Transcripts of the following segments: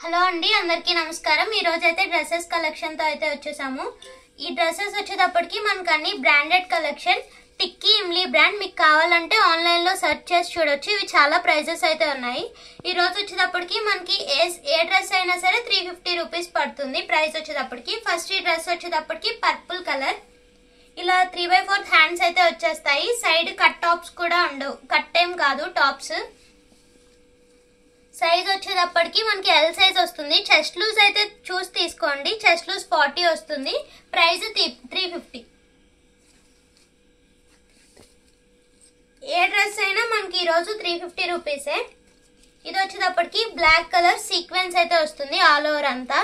Hello అండి, అందరికీ నమస్కారం. ఈ రోజు అయితే డ్రెస్సెస్ కలెక్షన్ తో అయితే వచ్చేసాము. ఈ డ్రెస్సెస్ వచ్చేటప్పటికి మనకు అన్ని బ్రాండెడ్ కలెక్షన్. టిక్కీ ఇమ్లీ బ్రాండ్. మీకు కావాలంటే ఆన్లైన్ లో సెర్చ్ చేసి చూడొచ్చు. ఇవి చాలా ప్రైజెస్ అయితే ఉన్నాయి. ఈ రోజు వచ్చేటప్పటికి మనకి ఏ డ్రెస్ అయినా సరే 350 రూపీస్ పడుతుంది ప్రైస్ వచ్చేటప్పటికి. ఫస్ట్ ఈ డ్రెస్ వచ్చేటప్పటికి పర్పుల్ కలర్. ఇలా 3/4 హ్యాండ్స్ అయితే వచ్చేస్తాయి. సైడ్ కట్ టాప్స్ కూడా ఉండవు. కట్ ఏం కాదు, టాప్స్. సైజ్ వచ్చేటప్పటికి మనకి ఎల్ సైజ్ వస్తుంది. చెస్ట్ లూజ్ అయితే చూసి తీసుకోండి. చెస్ట్ లూజ్ 40 వస్తుంది. ప్రైస్ 350. ఏ డ్రెస్ అయినా మనకి ఈరోజు 350 రూపీసే. ఇది వచ్చేటప్పటికి బ్లాక్ కలర్ సీక్వెన్స్ అయితే వస్తుంది ఆల్ ఓవర్ అంతా.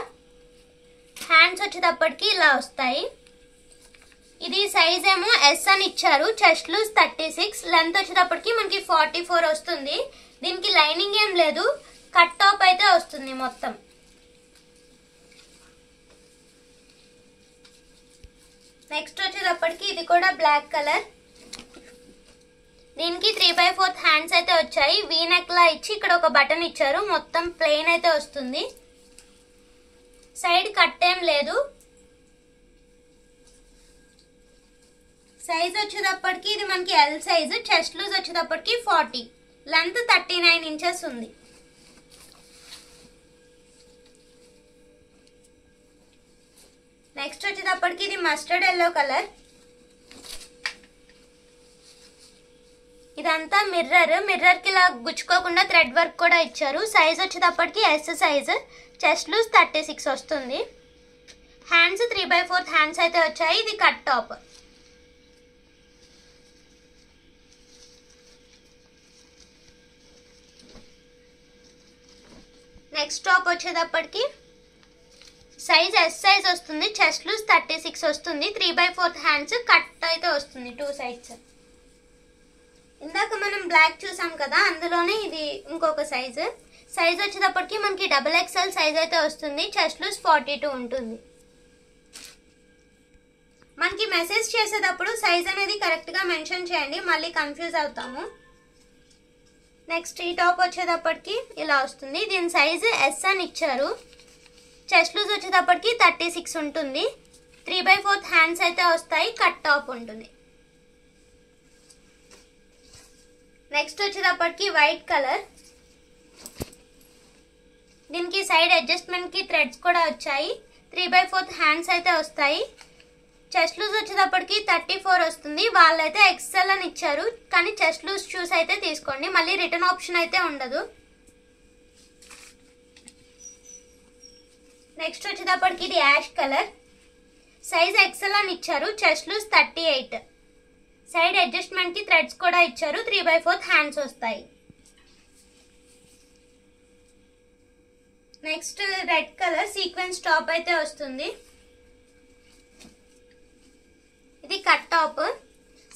హ్యాండ్స్ వచ్చేటప్పటికి ఇలా వస్తాయి. ఇది సైజ్ ఏమో ఎస్ అని ఇచ్చారు. చెస్ట్ లూజ్ 36, లెంత్ వచ్చేటప్పటికి మనకి 44 వస్తుంది. దీనికి లైనింగ్ ఏం లేదు, కట్ టాప్ అయితే వస్తుంది మొత్తం. నెక్స్ట్ వచ్చేటప్పటికి ఇది కూడా బ్లాక్ కలర్. దీనికి 3/4 హ్యాండ్స్ అయితే వచ్చాయి. వీ నెక్ లా ఇచ్చి ఇక్కడ ఒక బటన్ ఇచ్చారు. మొత్తం ప్లెయిన్ అయితే వస్తుంది. సైడ్ కట్ ఏం లేదు. సైజ్ వచ్చేటప్పటికి ఇది మనకి ఎల్ సైజ్. చెస్ట్ లూజ్ వచ్చేటప్పటికి 40, లెంత్ 39 ఇంచెస్ ఉంది. నెక్స్ట్ వచ్చేటప్పటికి ఇది మస్టర్డ్ ఎల్లో కలర్. ఇదంతా మిర్రర్ కి ఇలా గుచ్చుకోకుండా థ్రెడ్ వర్క్ కూడా ఇచ్చారు. సైజ్ వచ్చేటప్పటికి ఎస్ సైజ్. చెస్ట్ లూజ్ 36 వస్తుంది. హ్యాండ్స్ 3/4 హ్యాండ్స్ అయితే వచ్చాయి. ఇది కట్ టాప్. నెక్స్ట్ టాప్ వచ్చేటప్పటికి సైజ్ ఎస్ సైజ్ వస్తుంది. చెస్ట్ లూజ్ 36 వస్తుంది. 3/4 హ్యాండ్స్. కట్ అయితే వస్తుంది 2 సైడ్స్. ఇందాక మనం బ్లాక్ చూసాం కదా, అందులోనే ఇది ఇంకొక సైజు. సైజ్ వచ్చేటప్పటికి మనకి XXL సైజ్ అయితే వస్తుంది. చెస్ట్ లూజ్ 42 ఉంటుంది. మనకి మెసేజ్ చేసేటప్పుడు సైజ్ అనేది కరెక్ట్ గా మెన్షన్ చేయండి, మళ్ళీ కన్ఫ్యూజ్ అవుతాము. నెక్స్ట్ ఈ టాప్ వచ్చేటప్పటికి ఇలా వస్తుంది. దీని సైజు ఎస్ అని ఇచ్చారు. చెస్ట్ లూజ్ వచ్చేటప్పటికి 36 ఉంటుంది. 3/4 హ్యాండ్స్ అయితే వస్తాయి. కట్ టాప్ ఉంటుంది. నెక్స్ట్ వచ్చేటప్పటికి వైట్ కలర్. దీనికి సైడ్ అడ్జస్ట్మెంట్ కి థ్రెడ్స్ కూడా వచ్చాయి. 3/4 హ్యాండ్స్ అయితే వస్తాయి. చెస్ట్ లూజ్ వచ్చేటప్పటికి 34 వస్తుంది. వాళ్ళైతే ఎక్స్ఎల్ అని ఇచ్చారు, కానీ చెస్ట్ లూజ్ చూసి అయితే తీసుకోండి. మళ్ళీ రిటర్న్ ఆప్షన్ అయితే ఉండదు. నెక్స్ట్ వచ్చేటప్పటికి ఇది యాష్ కలర్. సైజ్ ఎక్స్ఎల్ అని ఇచ్చారు. Chest loose 38. సైడ్ అడ్జస్ట్మెంట్ కి థ్రెడ్స్ కూడా ఇచ్చారు. 3/4 హ్యాండ్స్ వస్తాయి. Next red colour sequence top అయితే వస్తుంది. ఇది కట్ టాప్.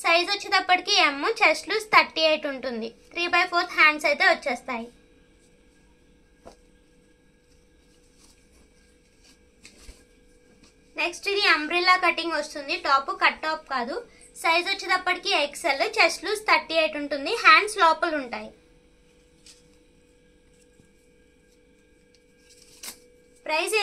సైజ్ వచ్చేటప్పటికి ఎమ్. చెస్ట్ లూజ్ 38 ఉంటుంది. 3/4 హ్యాండ్స్ అయితే వచ్చేస్తాయి. నెక్స్ట్ ఇది అంబ్రిల్లా కటింగ్ వస్తుంది. టాప్ కట్ టాప్ కాదు. సైజ్ వచ్చేటప్పటికి ఎక్స్ఎల్. చెస్ట్ లూజ్ 38 ఉంటుంది. హ్యాండ్స్ లోపల ఉంటాయి. ప్రైస్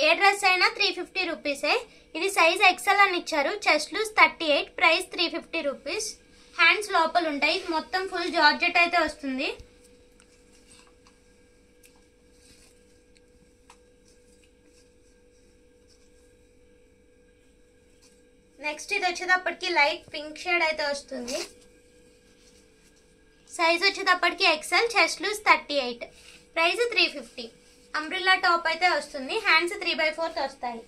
ఏ డ్రెస్ అయినా 350 రూపీసే. ఇది సైజ్ ఎక్స్ఎల్ అని ఇచ్చారు. Chest loose 38, price 350 rupees. Hands లోపల ఉంటాయి. మొత్తం ఫుల్ జార్జెట్ అయితే వస్తుంది. నెక్స్ట్ ఇది వచ్చేటప్పటికి లైట్ పింక్ షేడ్ అయితే వస్తుంది. సైజ్ వచ్చేటప్పటికి XL. Chest loose 38, price 350. Umbrella top అయితే వస్తుంది. హ్యాండ్స్ 3/4 వస్తాయి.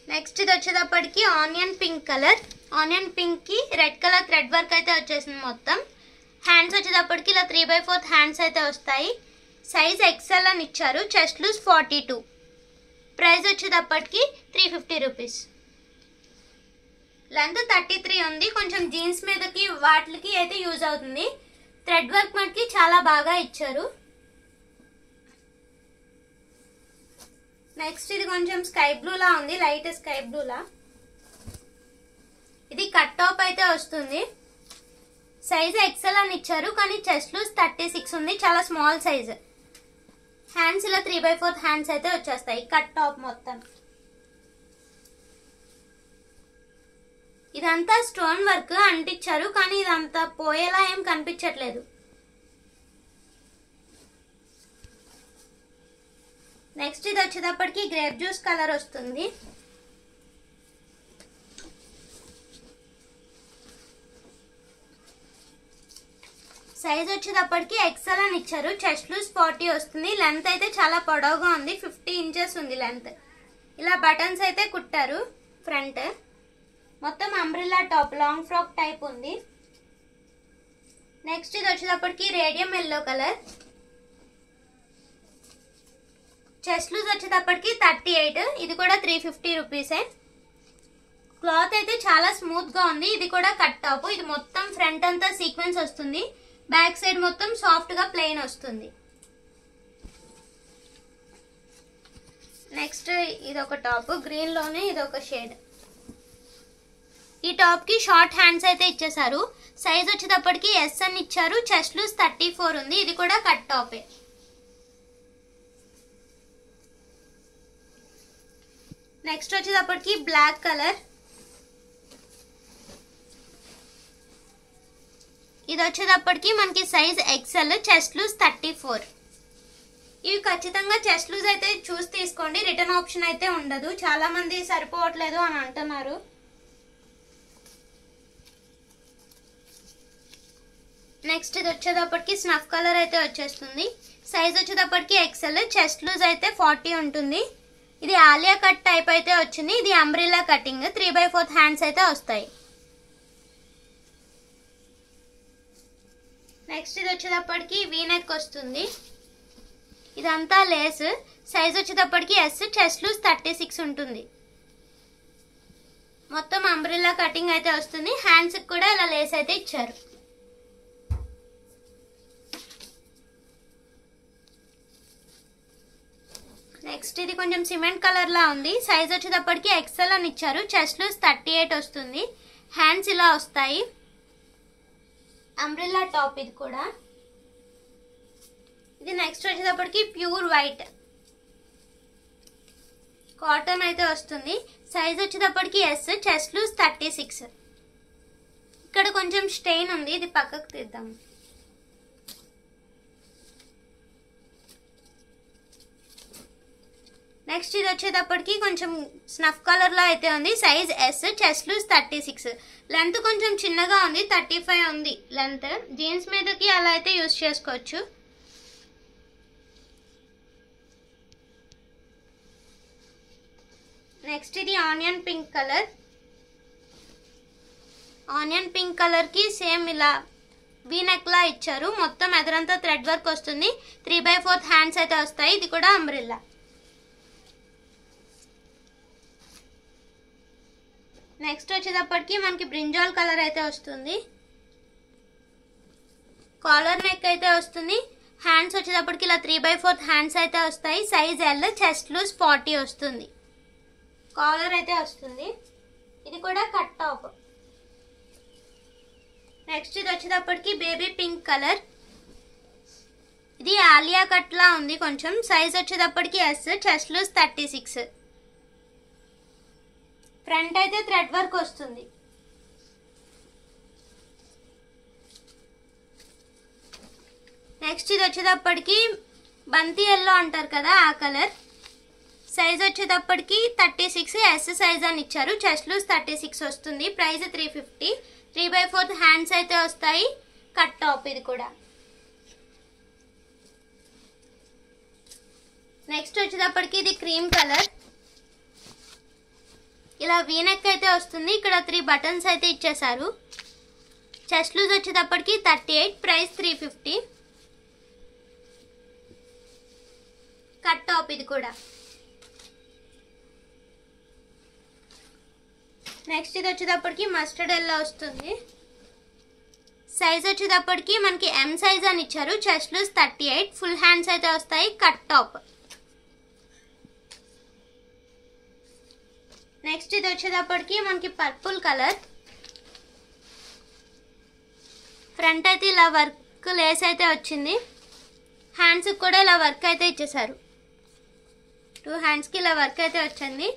నెక్స్ట్ ఇది వచ్చేటప్పటికి onion pink colour. Onion pink కి రెడ్ కలర్ థ్రెడ్ వర్క్ అయితే వచ్చేసింది మొత్తం. హ్యాండ్స్ వచ్చేటప్పటికి ఇలా 3/4 హ్యాండ్స్ అయితే వస్తాయి. సైజ్ ఎక్స్ఎల్ అని ఇచ్చారు. చెస్ట్ లూజ్ 42, ప్రైస్ వచ్చేటప్పటికి 350 రూపీస్. లెంత్ 33 ఉంది. కొంచెం జీన్స్ మీదకి వాటికి అయితే యూజ్ అవుతుంది. థ్రెడ్ వర్క్ మనకి చాలా బాగా ఇచ్చారు. నెక్స్ట్ ఇది కొంచెం స్కై బ్లూ లా ఉంది, లైట్ స్కై బ్లూ లా. ఇది కట్ టాప్ అయితే వస్తుంది. సైజ్ ఎక్సెల్ అని ఇచ్చారు, కానీ చెస్ట్ లూజ్ 36 ఉంది, చాలా స్మాల్ సైజ్. హ్యాండ్స్ ఇలా 3/4 హ్యాండ్స్ అయితే వచ్చేస్తాయి. కట్ టాప్ మొత్తం. ఇదంతా స్టోన్ వర్క్ అంటించారు, కానీ ఇదంతా పోయేలా ఏం కనిపించట్లేదు. నెక్స్ట్ ఇది వచ్చేటప్పటికి గ్రేప్ జ్యూస్ కలర్ వస్తుంది. సైజ్ వచ్చేటప్పటికి ఎక్సెల్ అని ఇచ్చారు. చెస్ట్ లూజ్ 40 వస్తుంది. లెంత్ అయితే చాలా పొడవుగా ఉంది, 50 ఇంచెస్ ఉంది లెంత్. ఇలా బటన్స్ అయితే కుట్టారు ఫ్రంట్. మొత్తం umbrella top, long frock type ఉంది. నెక్స్ట్ ఇది వచ్చేటప్పటికి radium yellow colour. Chest loose వచ్చేటప్పటికి 38, ఇది కూడా 350 రూపీసే. క్లాత్ అయితే చాలా స్మూత్ గా ఉంది. ఇది కూడా కట్ టాప్. ఇది మొత్తం ఫ్రంట్ అంతా సీక్వెన్స్ వస్తుంది, బ్యాక్ సైడ్ మొత్తం సాఫ్ట్ గా ప్లెయిన్ వస్తుంది. నెక్స్ట్ ఇది ఒక టాప్, గ్రీన్ లోనే ఇది ఒక షేడ్. ఈ టాప్ కి షార్ట్ హ్యాండ్స్ అయితే ఇచ్చేసారు. సైజ్ వచ్చేటప్పటికి ఎస్ అని ఇచ్చారు. చెస్ట్ లూజ్ 34 ఉంది. ఇది కూడా కట్ టాపే. నెక్స్ట్ వచ్చేటప్పటికి బ్లాక్ కలర్. ఇది వచ్చేటప్పటికి మనకి సైజ్ ఎక్సెల్, చెస్ట్ లూజ్ 34. ఇవి ఖచ్చితంగా చెస్ట్ లూజ్ అయితే చూసి తీసుకోండి, రిటర్న్ ఆప్షన్ అయితే ఉండదు. చాలా మంది సరిపోవట్లేదు అని అంటున్నారు. నెక్స్ట్ ఇది వచ్చేటప్పటికి స్నఫ్ కలర్ అయితే వచ్చేస్తుంది. సైజ్ వచ్చేటప్పటికి ఎక్సెల్, చెస్ట్ లూజ్ అయితే 40 ఉంటుంది. ఇది ఆలియా కట్ టైప్ అయితే వచ్చింది. ఇది అంబ్రెల్లా కటింగ్, 3/4 హ్యాండ్స్ అయితే వస్తాయి. నెక్స్ట్ ఇది వచ్చేటప్పటికి వీ నెక్ వస్తుంది. ఇదంతా లేస్. సైజ్ వచ్చేటప్పటికి ఎస్, చెస్ట్ లూజ్ 36 ఉంటుంది. మొత్తం అంబ్రెల్లా కటింగ్ అయితే వస్తుంది. హ్యాండ్స్ కూడా ఇలా లేస్ అయితే ఇచ్చారు. నెక్స్ట్ ఇది కొంచెం సిమెంట్ కలర్ లా ఉంది. సైజ్ వచ్చేటప్పటికి ఎక్సెల్ అని ఇచ్చారు. చెస్ట్ లూజ్ 38 వస్తుంది. హ్యాండ్స్ ఇలా వస్తాయి. అంబ్రెల్లా టాప్ ఇది కూడా. ఇది నెక్స్ట్ వచ్చేటప్పటికి ప్యూర్ వైట్ కాటన్ అయితే వస్తుంది. సైజ్ వచ్చేటప్పటికి ఎస్, చెస్ట్ లూజ్ 36. ఇక్కడ కొంచెం స్టెయిన్ ఉంది, ఇది పక్కకు తీద్దాం. నెక్స్ట్ ఇది వచ్చేటప్పటికి కొంచెం స్నఫ్ కలర్ లో అయితే ఉంది. Size S, chest loose 36. Length కొంచెం చిన్నగా ఉంది, 35 ఉంది లెంత్. జీన్స్ మీదకి అలా అయితే యూజ్ చేసుకోవచ్చు. నెక్స్ట్ ఇది onion pink colour. Onion pink colour కి సేమ్ ఇలా వీ నెక్ లా ఇచ్చారు. మొత్తం ఎదరంతా థ్రెడ్ వర్క్ వస్తుంది. 3/4 హ్యాండ్స్ అయితే వస్తాయి. ఇది కూడా అంబ్రెల్లా. నెక్స్ట్ వచ్చేటప్పటికి మనకి బ్రింజాల్ కలర్ అయితే వస్తుంది. కాలర్ నెక్ అయితే వస్తుంది. హ్యాండ్స్ వచ్చేటప్పటికి ఇలా 3/4 హ్యాండ్స్ అయితే వస్తాయి. సైజ్ ఎల్, చెస్ట్ లూజ్ 40 వస్తుంది. కాలర్ అయితే వస్తుంది. ఇది కూడా కట్ టాప్. నెక్స్ట్ ఇది వచ్చేటప్పటికి బేబీ పింక్ కలర్. ఇది ఆలియా కట్ లా ఉంది కొంచెం. సైజ్ వచ్చేటప్పటికి ఎస్, చెస్ట్ లూజ్ 36. ఫ్రంట్ అయితే థ్రెడ్ వర్క్ వస్తుంది. నెక్స్ట్ ఇది వచ్చేటప్పటికి బంతి ఎల్లో అంటారు కదా, ఆ కలర్. సైజ్ వచ్చేటప్పటికి 36, ఎస్ సైజ్ అని ఇచ్చారు. చెస్ట్ లూజ్ 36 వస్తుంది. ప్రైస్ 350. 3/4 హ్యాండ్స్ అయితే వస్తాయి. కట్ టాప్ ఇది కూడా. నెక్స్ట్ వచ్చేటప్పటికి ఇది క్రీమ్ కలర్. ఇలా వీ నెక్ అయితే వస్తుంది. ఇక్కడ 3 బటన్స్ అయితే ఇచ్చేసారు. చెస్ట్ లూజ్ వచ్చేటప్పటికి 38, ప్రైస్ 350. కట్ టాప్ ఇది కూడా. నెక్స్ట్ ఇది వచ్చేటప్పటికి మస్టర్డ్ ఎల్లో వస్తుంది. సైజ్ వచ్చేటప్పటికి మనకి ఎం సైజ్ అని ఇచ్చారు. చెస్ట్ లూజ్ 38, ఫుల్ హ్యాండ్స్ అయితే వస్తాయి. Cut top. నెక్స్ట్ ఇది వచ్చేటప్పటికి మనకి పర్పుల్ కలర్. ఫ్రంట్ అయితే ఇలా వర్క్ లేస్ అయితే వచ్చింది. హ్యాండ్స్ కూడా ఇలా వర్క్ అయితే ఇచ్చేసారు. 2 హ్యాండ్స్కి ఇలా వర్క్ అయితే వచ్చింది.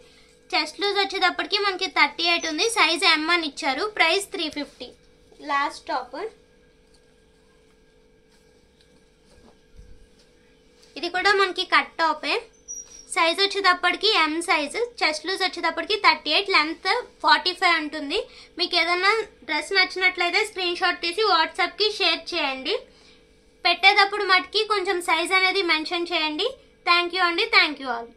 చెస్ట్ లూజ్ వచ్చేటప్పటికి మనకి 38 ఉంది. సైజ్ M అని ఇచ్చారు. ప్రైస్ 350. లాస్ట్ టాప్ ఇది కూడా మనకి కట్ టాపే. సైజ్ వచ్చేటప్పటికి M సైజ్. చెస్ట్ లూజ్ వచ్చేటప్పటికి 38, లెంత్ 45 ఉంటుంది. మీకు ఏదైనా డ్రెస్ నచ్చినట్లయితే స్క్రీన్ షాట్ తీసి వాట్సాప్కి షేర్ చేయండి. పెట్టేటప్పుడు మటుకి కొంచెం సైజ్ అనేది మెన్షన్ చేయండి. థ్యాంక్ యూ అండి. Thank you all.